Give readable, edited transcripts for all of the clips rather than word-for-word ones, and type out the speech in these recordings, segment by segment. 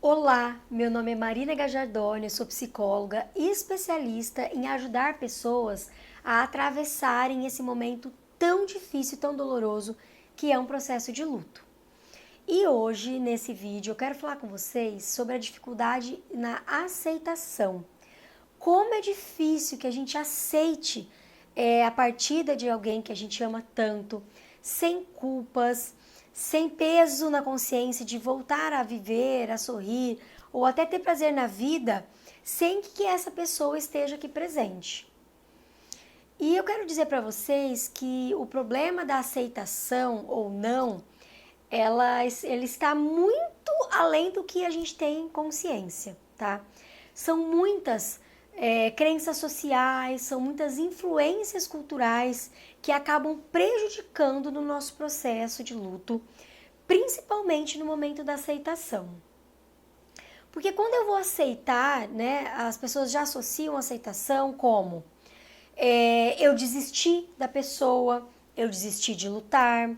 Olá, meu nome é Marina Gajardoni, eu sou psicóloga e especialista em ajudar pessoas a atravessarem esse momento tão difícil e tão doloroso que é um processo de luto. E hoje, nesse vídeo, eu quero falar com vocês sobre a dificuldade na aceitação. Como é difícil que a gente aceite a partida de alguém que a gente ama tanto, sem culpas, sem peso na consciência de voltar a viver, a sorrir ou até ter prazer na vida, sem que essa pessoa esteja aqui presente. E eu quero dizer para vocês que o problema da aceitação ou não, ele está muito além do que a gente tem consciência, tá? São muitas crenças sociais, são muitas influências culturais que acabam prejudicando no nosso processo de luto, principalmente no momento da aceitação. Porque quando eu vou aceitar, né, as pessoas já associam a aceitação como eu desisti da pessoa, eu desisti de lutar,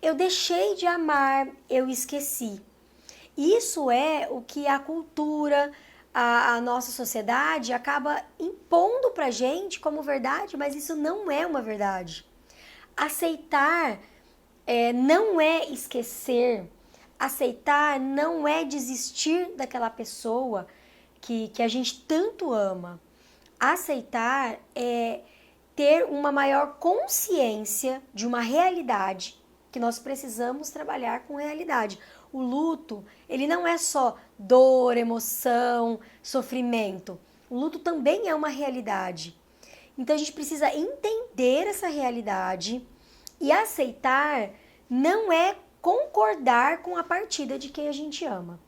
eu deixei de amar, eu esqueci. Isso é o que a cultura, a nossa sociedade acaba impondo pra gente como verdade, mas isso não é uma verdade. Aceitar não é esquecer, aceitar não é desistir daquela pessoa que a gente tanto ama. Aceitar é ter uma maior consciência de uma realidade que nós precisamos trabalhar com realidade. O luto, ele não é só dor, emoção, sofrimento. O luto também é uma realidade. Então a gente precisa entender essa realidade e aceitar não é concordar com a partida de quem a gente ama.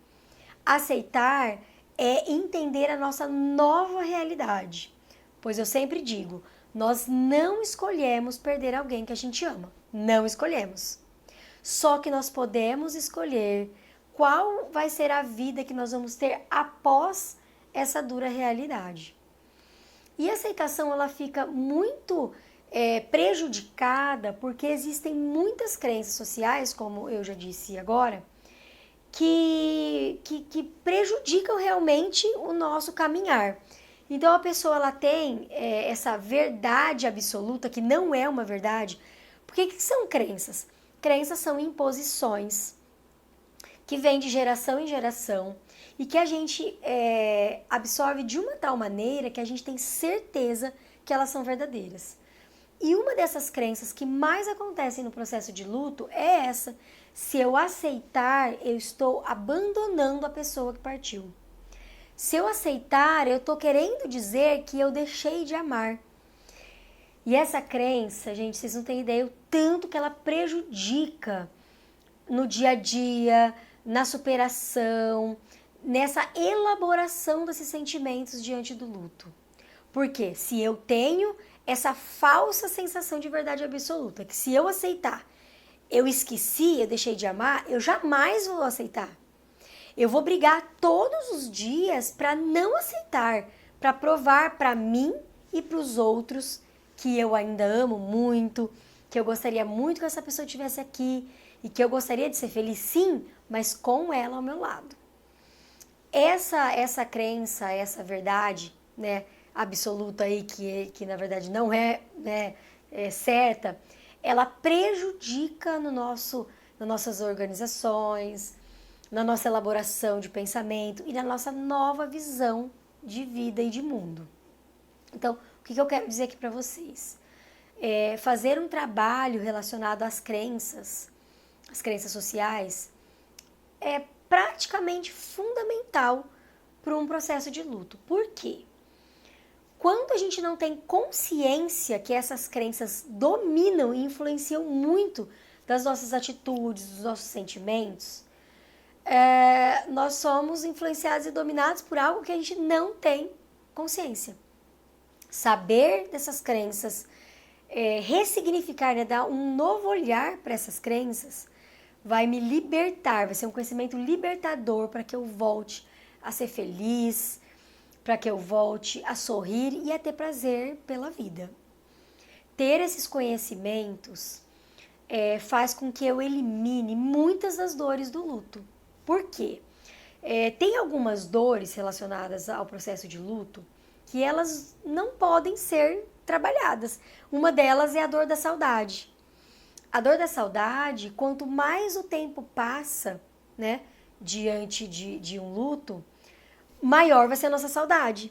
Aceitar é entender a nossa nova realidade. Pois eu sempre digo, nós não escolhemos perder alguém que a gente ama. Não escolhemos. Só que nós podemos escolher qual vai ser a vida que nós vamos ter após essa dura realidade. E a aceitação ela fica muito prejudicada porque existem muitas crenças sociais, como eu já disse agora, que prejudicam realmente o nosso caminhar. Então a pessoa ela tem essa verdade absoluta, que não é uma verdade. Porque que são crenças? Crenças são imposições que vêm de geração em geração e que a gente absorve de uma tal maneira que a gente tem certeza que elas são verdadeiras. E uma dessas crenças que mais acontecem no processo de luto é essa: se eu aceitar, eu estou abandonando a pessoa que partiu. Se eu aceitar, eu estou querendo dizer que eu deixei de amar. E essa crença, gente, vocês não têm ideia o tanto que ela prejudica no dia a dia, na superação, nessa elaboração desses sentimentos diante do luto. Porque se eu tenho essa falsa sensação de verdade absoluta, que se eu aceitar, eu esqueci, eu deixei de amar, eu jamais vou aceitar. Eu vou brigar todos os dias para não aceitar, para provar para mim e para os outros que eu ainda amo muito, que eu gostaria muito que essa pessoa estivesse aqui e que eu gostaria de ser feliz, sim, mas com ela ao meu lado. Essa crença, essa verdade, né, absoluta aí que na verdade não é, né, certa, ela prejudica nas nossas organizações, na nossa elaboração de pensamento e na nossa nova visão de vida e de mundo. Então, o que eu quero dizer aqui para vocês? Fazer um trabalho relacionado às crenças sociais, é praticamente fundamental para um processo de luto. Por quê? Quando a gente não tem consciência que essas crenças dominam e influenciam muito das nossas atitudes, dos nossos sentimentos, nós somos influenciados e dominados por algo que a gente não tem consciência. Saber dessas crenças, ressignificar, né, dar um novo olhar para essas crenças, vai me libertar, vai ser um conhecimento libertador para que eu volte a ser feliz, para que eu volte a sorrir e a ter prazer pela vida. Ter esses conhecimentos faz com que eu elimine muitas das dores do luto. Por quê? Tem algumas dores relacionadas ao processo de luto que elas não podem ser trabalhadas. Uma delas é a dor da saudade. A dor da saudade, quanto mais o tempo passa, né, diante de um luto, maior vai ser a nossa saudade.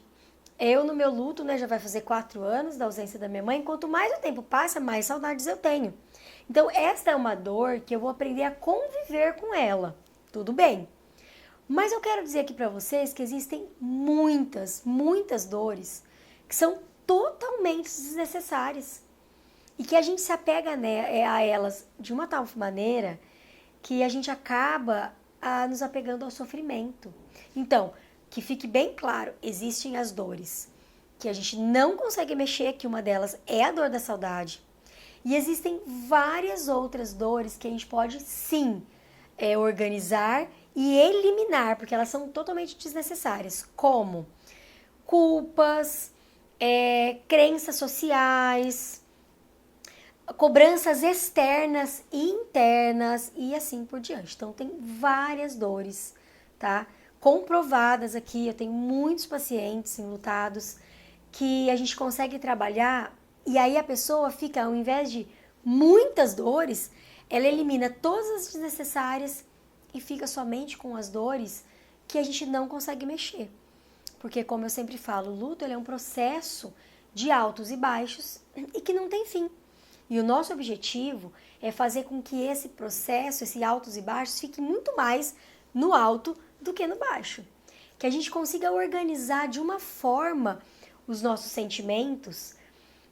Eu, no meu luto, né, já vai fazer 4 anos da ausência da minha mãe. Quanto mais o tempo passa, mais saudades eu tenho. Então, esta é uma dor que eu vou aprender a conviver com ela. Tudo bem. Mas eu quero dizer aqui para vocês que existem muitas dores que são totalmente desnecessárias. E que a gente se apega a elas de uma tal maneira que a gente acaba nos apegando ao sofrimento. Então, que fique bem claro, existem as dores que a gente não consegue mexer, que uma delas é a dor da saudade. E existem várias outras dores que a gente pode sim organizar e eliminar, porque elas são totalmente desnecessárias, como culpas, crenças sociais, cobranças externas e internas e assim por diante. Então tem várias dores, tá? Comprovadas aqui, eu tenho muitos pacientes enlutados que a gente consegue trabalhar e aí a pessoa fica, ao invés de muitas dores, ela elimina todas as desnecessárias e fica somente com as dores que a gente não consegue mexer. Porque, como eu sempre falo, o luto ele é um processo de altos e baixos e que não tem fim. E o nosso objetivo é fazer com que esse processo, esse altos e baixos, fique muito mais no alto do que no baixo. Que a gente consiga organizar de uma forma os nossos sentimentos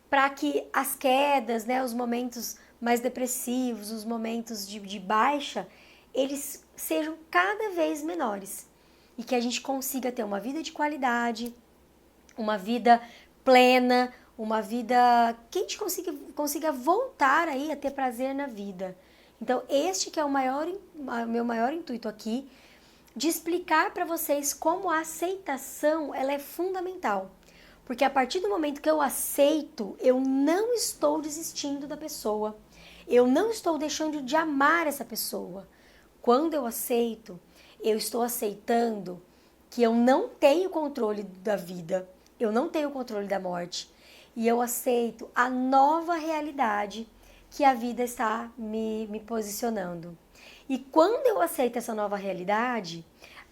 para que as quedas, né, os momentos mais depressivos, os momentos de baixa, eles sejam cada vez menores. E que a gente consiga ter uma vida de qualidade, uma vida plena, uma vida que a gente consiga voltar aí a ter prazer na vida. Então, este que é o meu maior intuito aqui, de explicar para vocês como a aceitação ela é fundamental. Porque a partir do momento que eu aceito, eu não estou desistindo da pessoa. Eu não estou deixando de amar essa pessoa. Quando eu aceito, eu estou aceitando que eu não tenho controle da vida, eu não tenho controle da morte. E eu aceito a nova realidade que a vida está me posicionando. E quando eu aceito essa nova realidade,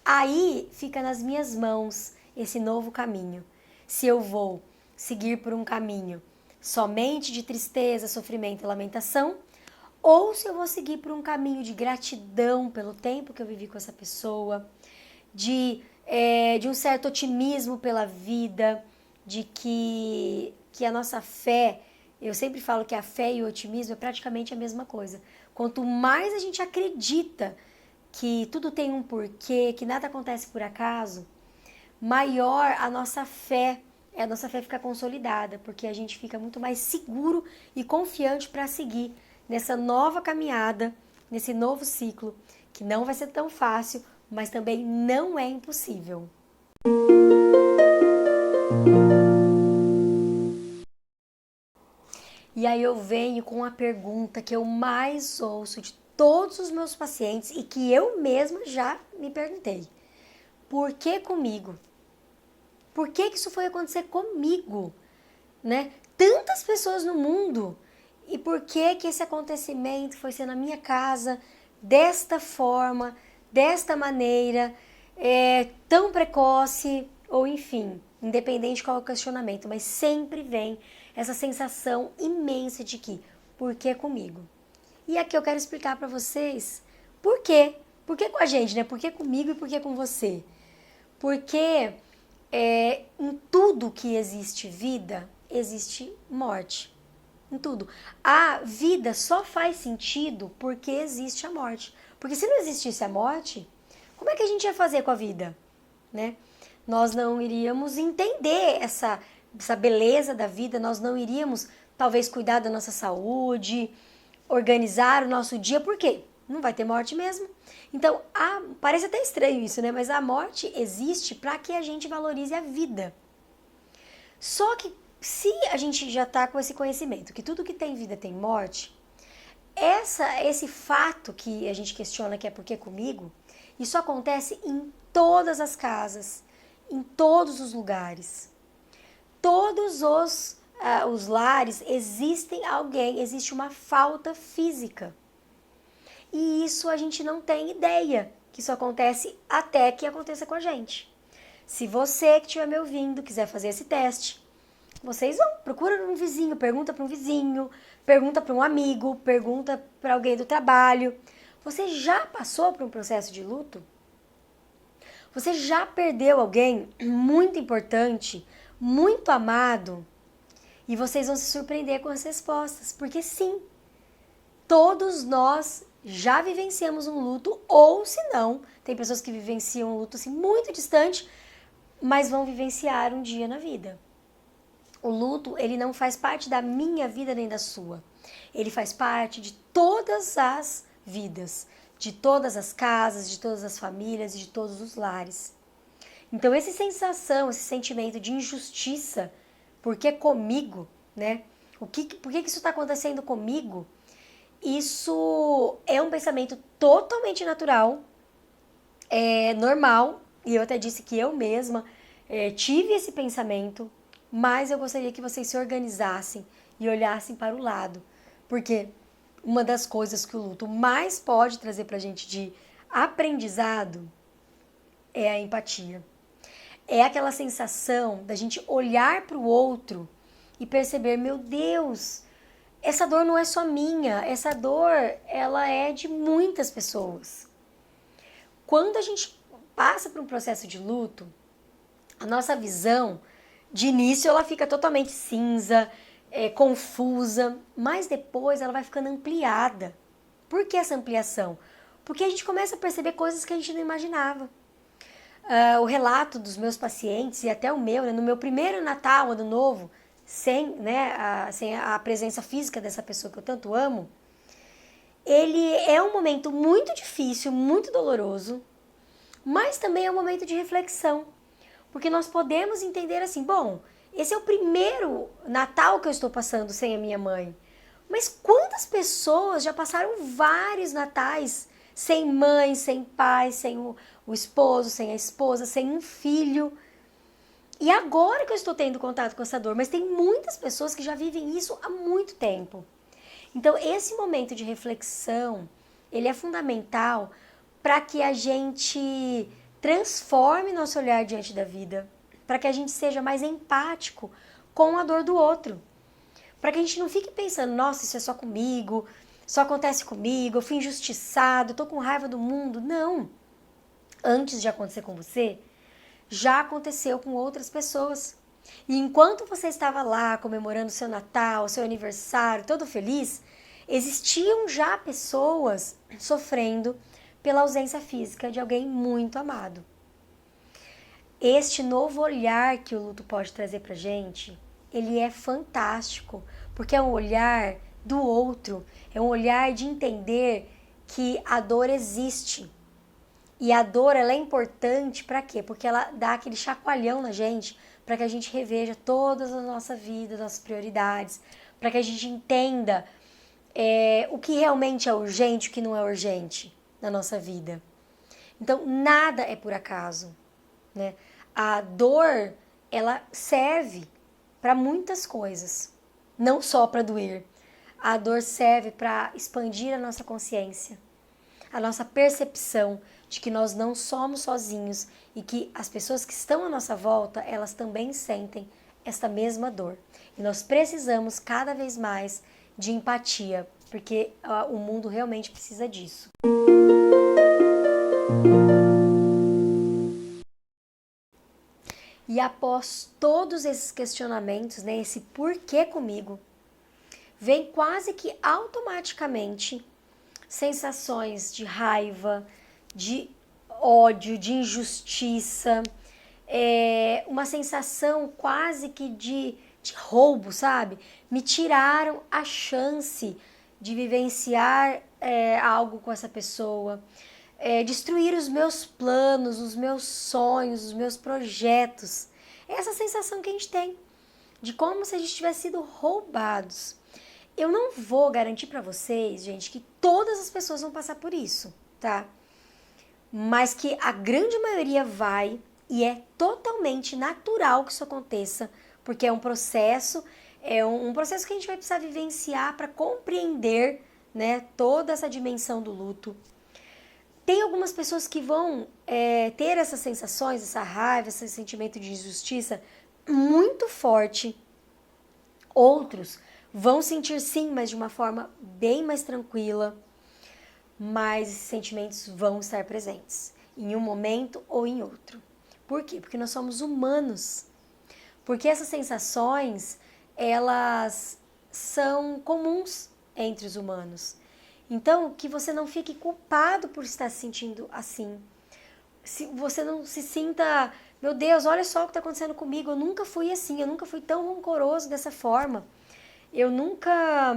aí fica nas minhas mãos esse novo caminho. Se eu vou seguir por um caminho somente de tristeza, sofrimento e lamentação, ou se eu vou seguir por um caminho de gratidão pelo tempo que eu vivi com essa pessoa, de um certo otimismo pela vida, de que a nossa fé, eu sempre falo que a fé e o otimismo é praticamente a mesma coisa. Quanto mais a gente acredita que tudo tem um porquê, que nada acontece por acaso, maior a nossa fé fica consolidada, porque a gente fica muito mais seguro e confiante para seguir nessa nova caminhada, nesse novo ciclo, que não vai ser tão fácil, mas também não é impossível. E aí eu venho com a pergunta que eu mais ouço de todos os meus pacientes e que eu mesma já me perguntei. Por que comigo? Por que isso foi acontecer comigo? Né? Tantas pessoas no mundo. E por que esse acontecimento foi ser na minha casa, desta forma, desta maneira, tão precoce, ou enfim, independente de qual é o questionamento, mas sempre vem essa sensação imensa de que, por que comigo? E aqui eu quero explicar para vocês por quê. Por que com a gente, né? Por que comigo e por que com você? Porque em tudo que existe vida, existe morte. Em tudo. A vida só faz sentido porque existe a morte. Porque se não existisse a morte, como é que a gente ia fazer com a vida? Né? Nós não iríamos entender essa beleza da vida, nós não iríamos talvez cuidar da nossa saúde, organizar o nosso dia, por quê? Não vai ter morte mesmo. Então, parece até estranho isso, né? Mas a morte existe para que a gente valorize a vida. Só que se a gente já está com esse conhecimento que tudo que tem vida tem morte, Esse fato que a gente questiona que é por que comigo, isso acontece em todas as casas, em todos os lugares. Todos os lares existe uma falta física. E isso a gente não tem ideia que isso acontece até que aconteça com a gente. Se você que estiver me ouvindo quiser fazer esse teste, vocês vão, procura um vizinho, pergunta para um vizinho, pergunta para um amigo, pergunta para alguém do trabalho. Você já passou por um processo de luto? Você já perdeu alguém muito importante, muito amado? E vocês vão se surpreender com as respostas, porque sim, todos nós já vivenciamos um luto, ou se não, tem pessoas que vivenciam um luto assim, muito distante, mas vão vivenciar um dia na vida. O luto, ele não faz parte da minha vida nem da sua. Ele faz parte de todas as vidas, de todas as casas, de todas as famílias e de todos os lares. Então, essa sensação, esse sentimento de injustiça, porque comigo, né? Por que isso está acontecendo comigo? Isso é um pensamento totalmente natural, é normal, e eu até disse que eu mesma tive esse pensamento, mas eu gostaria que vocês se organizassem e olhassem para o lado, porque uma das coisas que o luto mais pode trazer pra gente de aprendizado é a empatia. É aquela sensação da gente olhar para o outro e perceber, meu Deus, essa dor não é só minha, essa dor ela é de muitas pessoas. Quando a gente passa por um processo de luto, a nossa visão, de início, ela fica totalmente cinza, confusa, mas depois ela vai ficando ampliada. Por que essa ampliação? Porque a gente começa a perceber coisas que a gente não imaginava. O relato dos meus pacientes, e até o meu, né, no meu primeiro Natal, Ano Novo, sem a presença física dessa pessoa que eu tanto amo, ele é um momento muito difícil, muito doloroso, mas também é um momento de reflexão. Porque nós podemos entender assim, bom, esse é o primeiro Natal que eu estou passando sem a minha mãe. Mas quantas pessoas já passaram vários natais sem mãe, sem pai, sem o esposo, sem a esposa, sem um filho? E agora que eu estou tendo contato com essa dor, mas tem muitas pessoas que já vivem isso há muito tempo. Então, esse momento de reflexão, ele é fundamental para que a gente transforme nosso olhar diante da vida, para que a gente seja mais empático com a dor do outro, para que a gente não fique pensando, nossa, isso é só comigo, só acontece comigo, eu fui injustiçado, tô com raiva do mundo. Não. Antes de acontecer com você, já aconteceu com outras pessoas. E enquanto você estava lá comemorando seu Natal, seu aniversário, todo feliz, existiam já pessoas sofrendo pela ausência física de alguém muito amado. Este novo olhar que o luto pode trazer pra gente, ele é fantástico, porque é um olhar do outro, é um olhar de entender que a dor existe. E a dor, ela é importante para quê? Porque ela dá aquele chacoalhão na gente, para que a gente reveja todas as nossas vidas, nossas prioridades, para que a gente entenda o que realmente é urgente e o que não é urgente na nossa vida. Então, nada é por acaso, né? A dor, ela serve para muitas coisas, não só para doer. A dor serve para expandir a nossa consciência, a nossa percepção de que nós não somos sozinhos e que as pessoas que estão à nossa volta, elas também sentem esta mesma dor. E nós precisamos cada vez mais de empatia, porque o mundo realmente precisa disso. E após todos esses questionamentos, né, esse porquê comigo, vem quase que automaticamente sensações de raiva, de ódio, de injustiça, uma sensação quase que de roubo, sabe? Me tiraram a chance de vivenciar algo com essa pessoa, destruir os meus planos, os meus sonhos, os meus projetos. É essa sensação que a gente tem, de como se a gente tivesse sido roubados. Eu não vou garantir para vocês, gente, que todas as pessoas vão passar por isso, tá? Mas que a grande maioria vai, e é totalmente natural que isso aconteça, porque é um processo que a gente vai precisar vivenciar para compreender, né, toda essa dimensão do luto. Tem algumas pessoas que vão ter essas sensações, essa raiva, esse sentimento de injustiça muito forte. Outros vão sentir sim, mas de uma forma bem mais tranquila. Mas esses sentimentos vão estar presentes em um momento ou em outro. Por quê? Porque nós somos humanos. Porque essas sensações, elas são comuns entre os humanos. Então, que você não fique culpado por estar se sentindo assim. Se você não se sinta, meu Deus, olha só o que está acontecendo comigo, eu nunca fui assim, eu nunca fui tão rancoroso dessa forma. Eu nunca,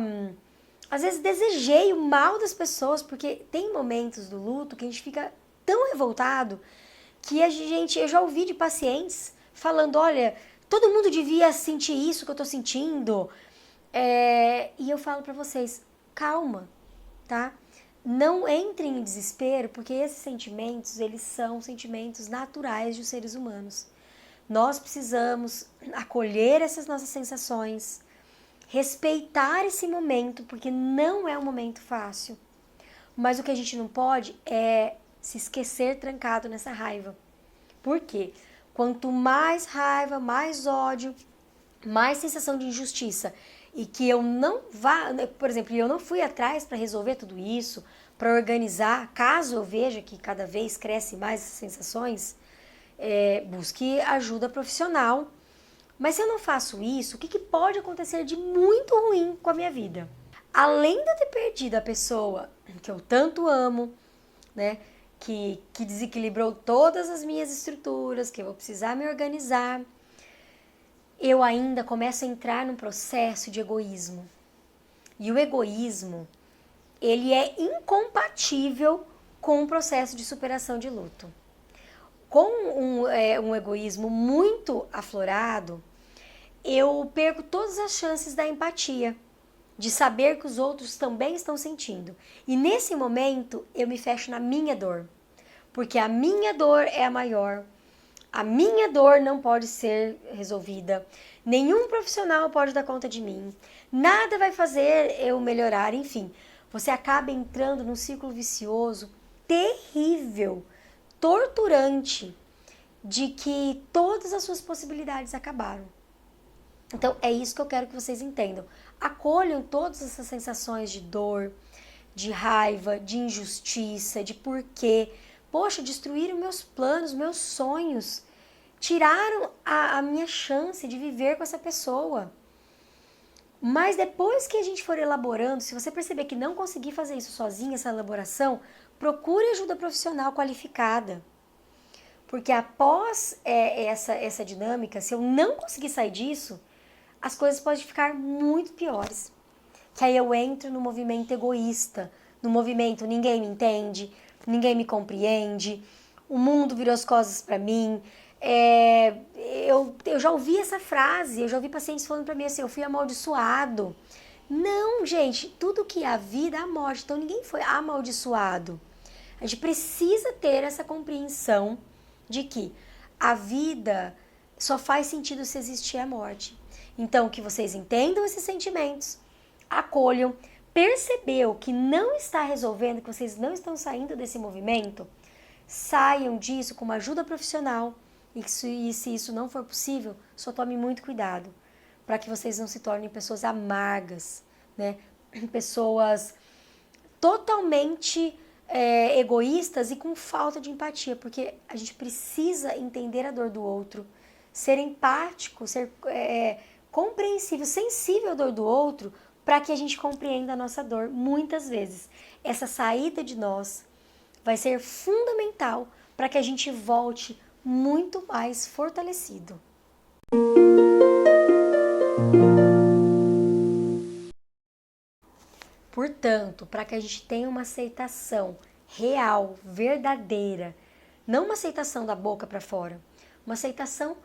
às vezes, desejei o mal das pessoas, porque tem momentos do luto que a gente fica tão revoltado que eu já ouvi de pacientes falando, olha, todo mundo devia sentir isso que eu tô sentindo. E eu falo pra vocês, calma, tá? Não entrem em desespero, porque esses sentimentos, eles são sentimentos naturais dos seres humanos. Nós precisamos acolher essas nossas sensações, respeitar esse momento, porque não é um momento fácil. Mas o que a gente não pode é se esquecer trancado nessa raiva. Por quê? Quanto mais raiva, mais ódio, mais sensação de injustiça e que eu não vá, por exemplo, eu não fui atrás para resolver tudo isso, para organizar, caso eu veja que cada vez cresce mais essas sensações, busque ajuda profissional. Mas se eu não faço isso, o que pode acontecer de muito ruim com a minha vida? Além de eu ter perdido a pessoa que eu tanto amo, né, que desequilibrou todas as minhas estruturas, que eu vou precisar me organizar, eu ainda começo a entrar num processo de egoísmo. E o egoísmo, ele é incompatível com o processo de superação de luto. Com um egoísmo muito aflorado, eu perco todas as chances da empatia, de saber que os outros também estão sentindo. E nesse momento, eu me fecho na minha dor, porque a minha dor é a maior. A minha dor não pode ser resolvida. Nenhum profissional pode dar conta de mim. Nada vai fazer eu melhorar. Enfim, você acaba entrando num círculo vicioso terrível, torturante, de que todas as suas possibilidades acabaram. Então, é isso que eu quero que vocês entendam. Acolham todas essas sensações de dor, de raiva, de injustiça, de porquê. Poxa, destruíram meus planos, meus sonhos. Tiraram a minha chance de viver com essa pessoa. Mas depois que a gente for elaborando, se você perceber que não conseguir fazer isso sozinha, essa elaboração, procure ajuda profissional qualificada. Porque após essa dinâmica, se eu não conseguir sair disso, as coisas podem ficar muito piores. Que aí eu entro no movimento egoísta, no movimento ninguém me entende, ninguém me compreende, o mundo virou as costas para mim. Eu já ouvi essa frase, eu já ouvi pacientes falando para mim assim, eu fui amaldiçoado. Não, gente, tudo que é a vida é a morte, então ninguém foi amaldiçoado. A gente precisa ter essa compreensão de que a vida só faz sentido se existir a morte. Então, que vocês entendam esses sentimentos, acolham, percebeu que não está resolvendo, que vocês não estão saindo desse movimento, saiam disso com uma ajuda profissional e se isso não for possível, só tome muito cuidado para que vocês não se tornem pessoas amargas, né? Pessoas totalmente egoístas e com falta de empatia, porque a gente precisa entender a dor do outro, ser empático, ser compreensível, sensível à dor do outro, para que a gente compreenda a nossa dor. Muitas vezes, essa saída de nós vai ser fundamental para que a gente volte muito mais fortalecido. Portanto, para que a gente tenha uma aceitação real, verdadeira, não uma aceitação da boca para fora, uma aceitação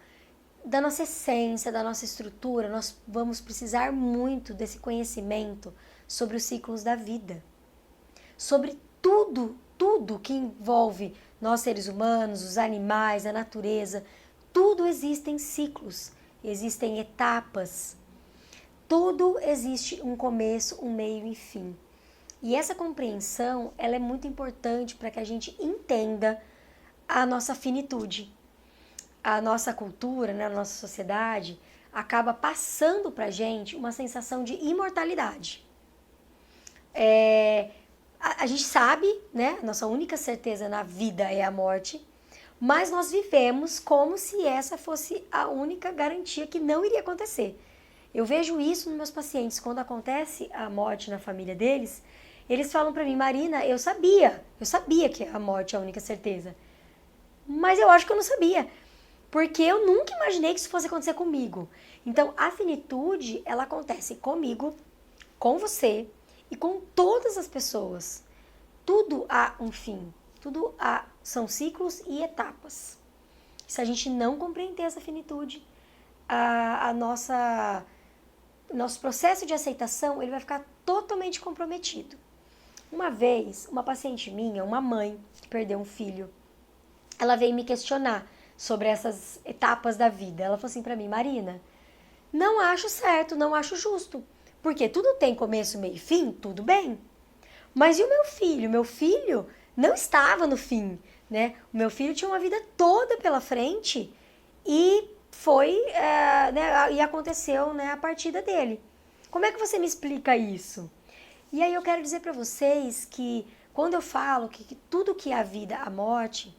da nossa essência, da nossa estrutura, nós vamos precisar muito desse conhecimento sobre os ciclos da vida. Sobre tudo que envolve nós seres humanos, os animais, a natureza, tudo existem ciclos, existem etapas, tudo existe um começo, um meio e fim. E essa compreensão, ela é muito importante para que a gente entenda a nossa finitude. A nossa cultura, né, a nossa sociedade, acaba passando pra gente uma sensação de imortalidade. A gente sabe, né, nossa única certeza na vida é a morte, mas nós vivemos como se essa fosse a única garantia que não iria acontecer. Eu vejo isso nos meus pacientes, quando acontece a morte na família deles, eles falam pra mim, Marina, eu sabia que a morte é a única certeza, mas eu acho que eu não sabia. Porque eu nunca imaginei que isso fosse acontecer comigo. Então, a finitude, ela acontece comigo, com você e com todas as pessoas. Tudo há um fim. São ciclos e etapas. Se a gente não compreender essa finitude, nosso processo de aceitação, ele vai ficar totalmente comprometido. Uma vez, uma paciente minha, uma mãe que perdeu um filho, ela veio me questionar sobre essas etapas da vida. Ela falou assim pra mim, Marina, não acho certo, não acho justo. Porque tudo tem começo, meio e fim, tudo bem. Mas e o meu filho? Meu filho não estava no fim, né? O meu filho tinha uma vida toda pela frente e e aconteceu, né, a partida dele. Como é que você me explica isso? E aí eu quero dizer pra vocês que quando eu falo que tudo que é a vida, a morte,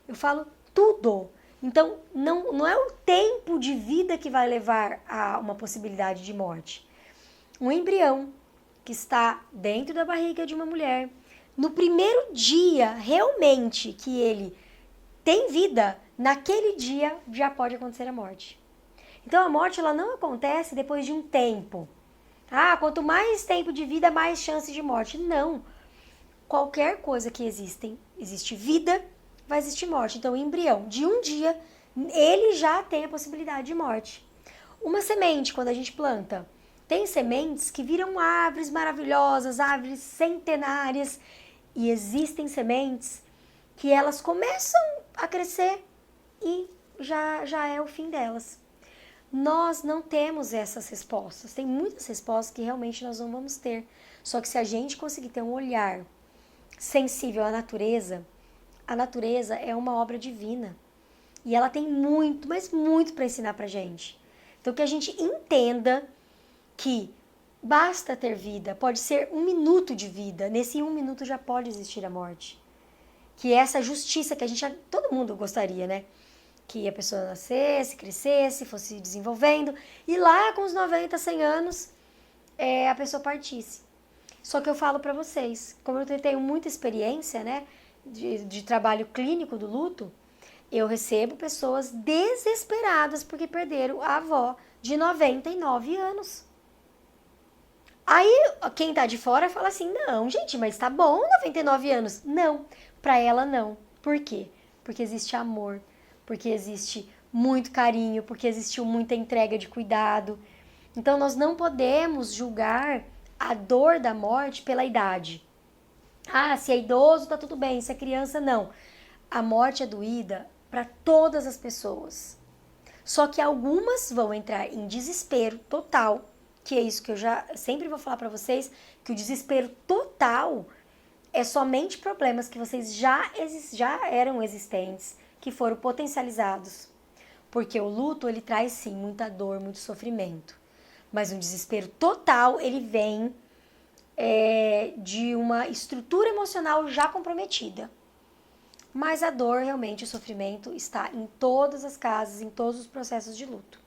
eu falo tudo. Então, não é o tempo de vida que vai levar a uma possibilidade de morte. Um embrião que está dentro da barriga de uma mulher, no primeiro dia realmente que ele tem vida, naquele dia já pode acontecer a morte. Então, a morte ela não acontece depois de um tempo. Quanto mais tempo de vida, mais chance de morte. Não. Qualquer coisa que existe vida, vai existir morte. Então, o embrião, de um dia, ele já tem a possibilidade de morte. Uma semente, quando a gente planta, tem sementes que viram árvores maravilhosas, árvores centenárias, e existem sementes que elas começam a crescer e já é o fim delas. Nós não temos essas respostas. Tem muitas respostas que realmente nós não vamos ter. Só que se a gente conseguir ter um olhar sensível à natureza, a natureza é uma obra divina. E ela tem muito, mas muito para ensinar pra gente. Então que a gente entenda que basta ter vida, pode ser 1 minuto de vida. Nesse 1 minuto já pode existir a morte. Que essa justiça que todo mundo gostaria, né? Que a pessoa nascesse, crescesse, fosse se desenvolvendo. E lá com os 90, 100 anos, a pessoa partisse. Só que eu falo pra vocês, como eu tenho muita experiência, né? De trabalho clínico do luto, eu recebo pessoas desesperadas porque perderam a avó de 99 anos. Aí, quem tá de fora fala assim, não, gente, mas tá bom 99 anos. Não, pra ela não. Por quê? Porque existe amor, porque existe muito carinho, porque existiu muita entrega de cuidado. Então, nós não podemos julgar a dor da morte pela idade. Se é idoso, tá tudo bem, se é criança, não. A morte é doída para todas as pessoas. Só que algumas vão entrar em desespero total, que é isso que eu já sempre vou falar para vocês, que o desespero total é somente problemas que vocês já eram existentes, que foram potencializados. Porque o luto, ele traz sim muita dor, muito sofrimento. Mas um desespero total, ele vem de uma estrutura emocional já comprometida. Mas a dor, realmente, o sofrimento está em todas as casas, em todos os processos de luto.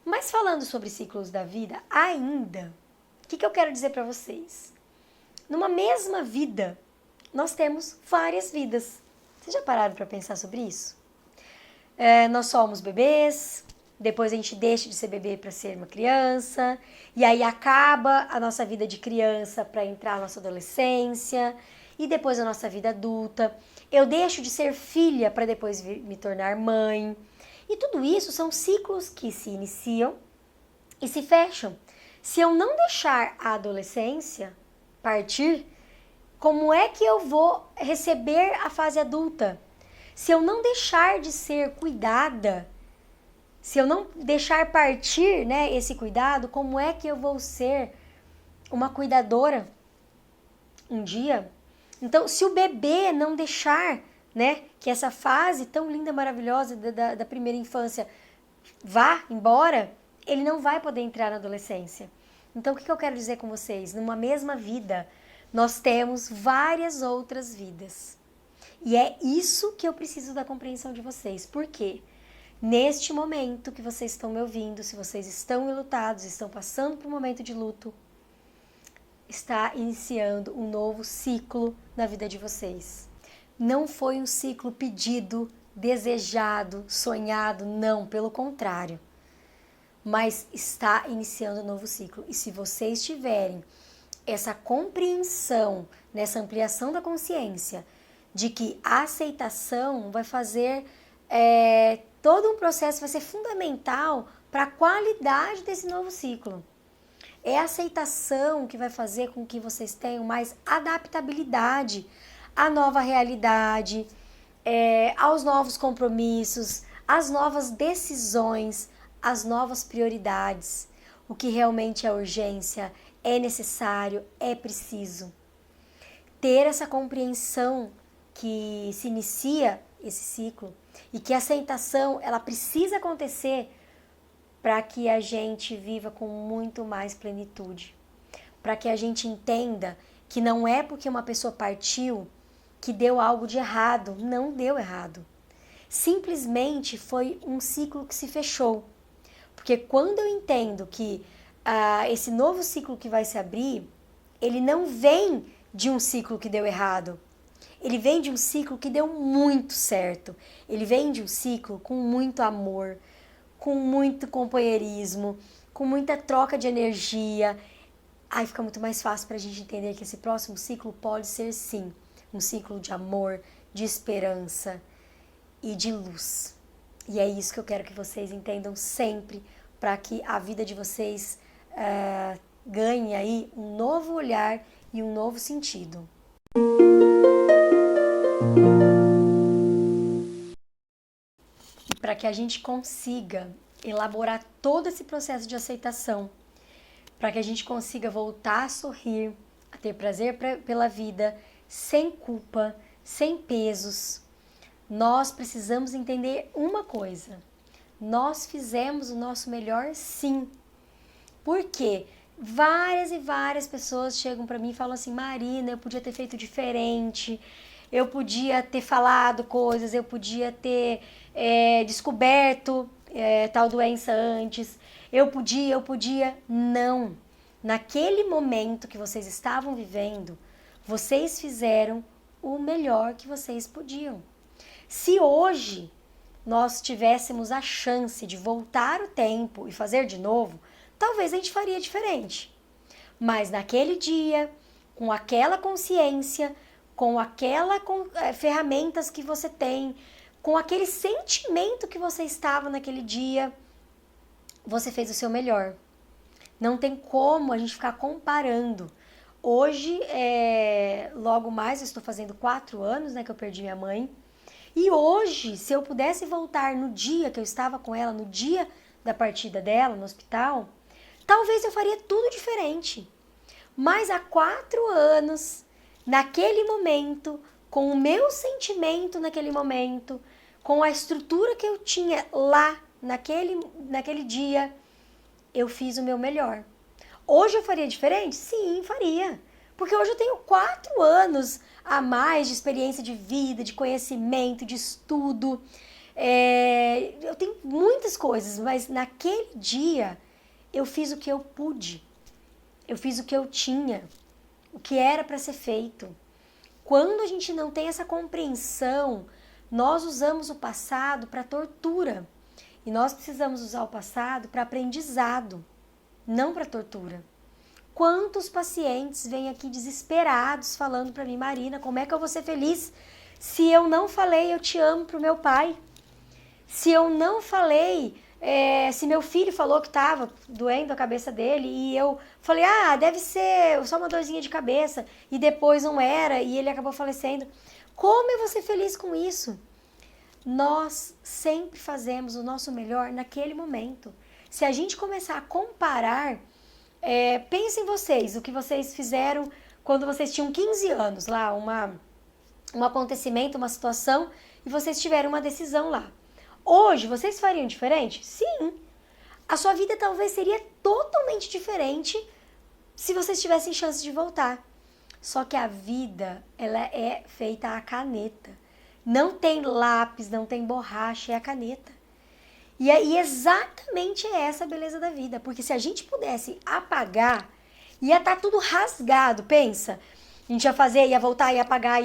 Mas falando sobre ciclos da vida, ainda, o que eu quero dizer para vocês? Numa mesma vida, nós temos várias vidas. Vocês já pararam para pensar sobre isso? Nós somos bebês, depois a gente deixa de ser bebê para ser uma criança, e aí acaba a nossa vida de criança para entrar na nossa adolescência, e depois a nossa vida adulta. Eu deixo de ser filha para depois me tornar mãe. E tudo isso são ciclos que se iniciam e se fecham. Se eu não deixar a adolescência partir, como é que eu vou receber a fase adulta? Se eu não deixar de ser cuidada, se eu não deixar partir, né, esse cuidado, como é que eu vou ser uma cuidadora um dia? Então, se o bebê não deixar, né, que essa fase tão linda, maravilhosa da primeira infância vá embora, ele não vai poder entrar na adolescência. Então, o que eu quero dizer com vocês? Numa mesma vida, nós temos várias outras vidas. E é isso que eu preciso da compreensão de vocês. Por quê? Neste momento que vocês estão me ouvindo, se vocês estão enlutados, estão passando por um momento de luto, está iniciando um novo ciclo na vida de vocês. Não foi um ciclo pedido, desejado, sonhado, não, pelo contrário. Mas está iniciando um novo ciclo. E se vocês tiverem essa compreensão, nessa ampliação da consciência, de que a aceitação vai fazer todo um processo, vai ser fundamental para a qualidade desse novo ciclo. É a aceitação que vai fazer com que vocês tenham mais adaptabilidade à nova realidade, aos novos compromissos, às novas decisões, às novas prioridades. O que realmente é urgência, é necessário, é preciso. Ter essa compreensão que se inicia esse ciclo e que a aceitação ela precisa acontecer para que a gente viva com muito mais plenitude, para que a gente entenda que não é porque uma pessoa partiu que deu algo de errado, não deu errado. Simplesmente foi um ciclo que se fechou. Porque quando eu entendo que esse novo ciclo que vai se abrir, ele não vem de um ciclo que deu errado. Ele vem de um ciclo que deu muito certo. Ele vem de um ciclo com muito amor, com muito companheirismo, com muita troca de energia. Aí fica muito mais fácil para a gente entender que esse próximo ciclo pode ser sim um ciclo de amor, de esperança e de luz. E é isso que eu quero que vocês entendam sempre, para que a vida de vocês ganhe aí um novo olhar e um novo sentido. E para que a gente consiga elaborar todo esse processo de aceitação, para que a gente consiga voltar a sorrir, a ter prazer pela vida, sem culpa, sem pesos, nós precisamos entender uma coisa. Nós fizemos o nosso melhor, sim. Por quê? Várias e várias pessoas chegam para mim e falam assim: Marina, eu podia ter feito diferente, eu podia ter falado coisas, eu podia ter descoberto tal doença antes, eu podia. Não. Naquele momento que vocês estavam vivendo, vocês fizeram o melhor que vocês podiam. Se hoje nós tivéssemos a chance de voltar o tempo e fazer de novo, talvez a gente faria diferente. Mas naquele dia, com aquela consciência, com aquelas ferramentas que você tem, com aquele sentimento que você estava naquele dia, você fez o seu melhor. Não tem como a gente ficar comparando. Hoje, logo mais, eu estou fazendo 4 anos, né, que eu perdi minha mãe. E hoje, se eu pudesse voltar no dia que eu estava com ela, no dia da partida dela, no hospital, talvez eu faria tudo diferente. Mas há 4 anos, naquele momento, com o meu sentimento naquele momento, com a estrutura que eu tinha lá naquele dia, eu fiz o meu melhor. Hoje eu faria diferente? Sim, faria. Porque hoje eu tenho 4 anos a mais de experiência de vida, de conhecimento, de estudo. Eu tenho muitas coisas, mas naquele dia eu fiz o que eu pude. Eu fiz o que eu tinha, o que era para ser feito. Quando a gente não tem essa compreensão, nós usamos o passado para tortura. E nós precisamos usar o passado para aprendizado, não para tortura. Quantos pacientes vêm aqui desesperados falando para mim: Marina, como é que eu vou ser feliz se eu não falei eu te amo pro meu pai? Se eu não falei, se meu filho falou que estava doendo a cabeça dele e eu falei, deve ser só uma dorzinha de cabeça, e depois não era e ele acabou falecendo. Como eu vou ser feliz com isso? Nós sempre fazemos o nosso melhor naquele momento. Se a gente começar a comparar, pensem vocês, o que vocês fizeram quando vocês tinham 15 anos, lá, um acontecimento, uma situação, e vocês tiveram uma decisão lá. Hoje, vocês fariam diferente? Sim. A sua vida talvez seria totalmente diferente se vocês tivessem chance de voltar. Só que a vida, ela é feita à caneta. Não tem lápis, não tem borracha, é a caneta. E exatamente essa a beleza da vida. Porque se a gente pudesse apagar, ia estar tudo rasgado, pensa. A gente ia voltar, ia apagar,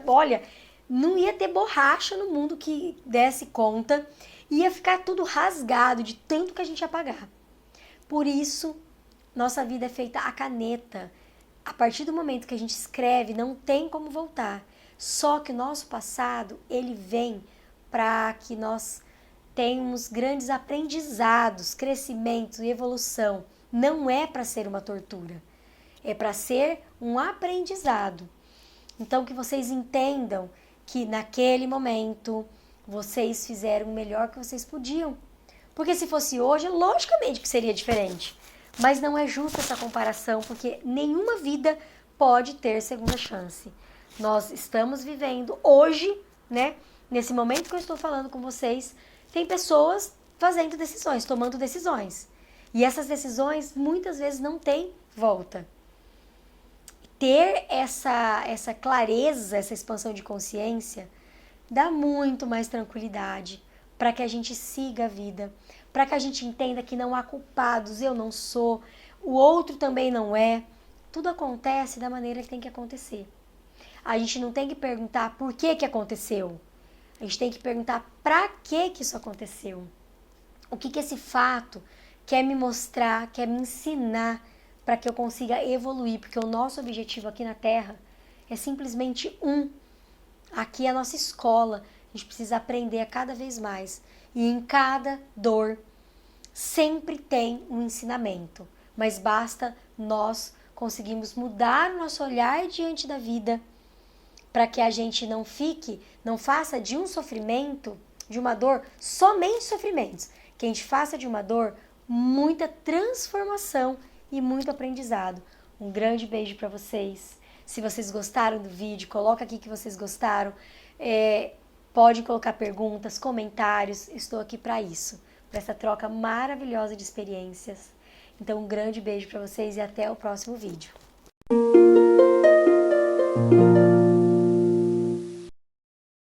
olha, não ia ter borracha no mundo que desse conta. Ia ficar tudo rasgado de tanto que a gente ia apagar. Por isso, nossa vida é feita à caneta. A partir do momento que a gente escreve, não tem como voltar. Só que o nosso passado, ele vem para que nós tenhamos grandes aprendizados, crescimento e evolução. Não é para ser uma tortura, é para ser um aprendizado. Então, que vocês entendam que naquele momento vocês fizeram o melhor que vocês podiam. Porque se fosse hoje, logicamente que seria diferente. Mas não é justa essa comparação, porque nenhuma vida pode ter segunda chance. Nós estamos vivendo hoje, né? Nesse momento que eu estou falando com vocês, tem pessoas fazendo decisões, tomando decisões. E essas decisões muitas vezes não têm volta. Ter essa clareza, essa expansão de consciência, dá muito mais tranquilidade para que a gente siga a vida, para que a gente entenda que não há culpados, eu não sou, o outro também não é. Tudo acontece da maneira que tem que acontecer. A gente não tem que perguntar por que aconteceu. A gente tem que perguntar para que isso aconteceu. O que esse fato quer me mostrar, quer me ensinar para que eu consiga evoluir. Porque o nosso objetivo aqui na Terra é simplesmente um. Aqui é a nossa escola. A gente precisa aprender a cada vez mais. E em cada dor sempre tem um ensinamento. Mas basta nós conseguirmos mudar o nosso olhar diante da vida para que a gente não faça de um sofrimento, de uma dor, somente sofrimentos. Que a gente faça de uma dor muita transformação e muito aprendizado. Um grande beijo para vocês. Se vocês gostaram do vídeo, coloca aqui que vocês gostaram. Pode colocar perguntas, comentários. Estou aqui para isso, para essa troca maravilhosa de experiências. Então, um grande beijo para vocês e até o próximo vídeo.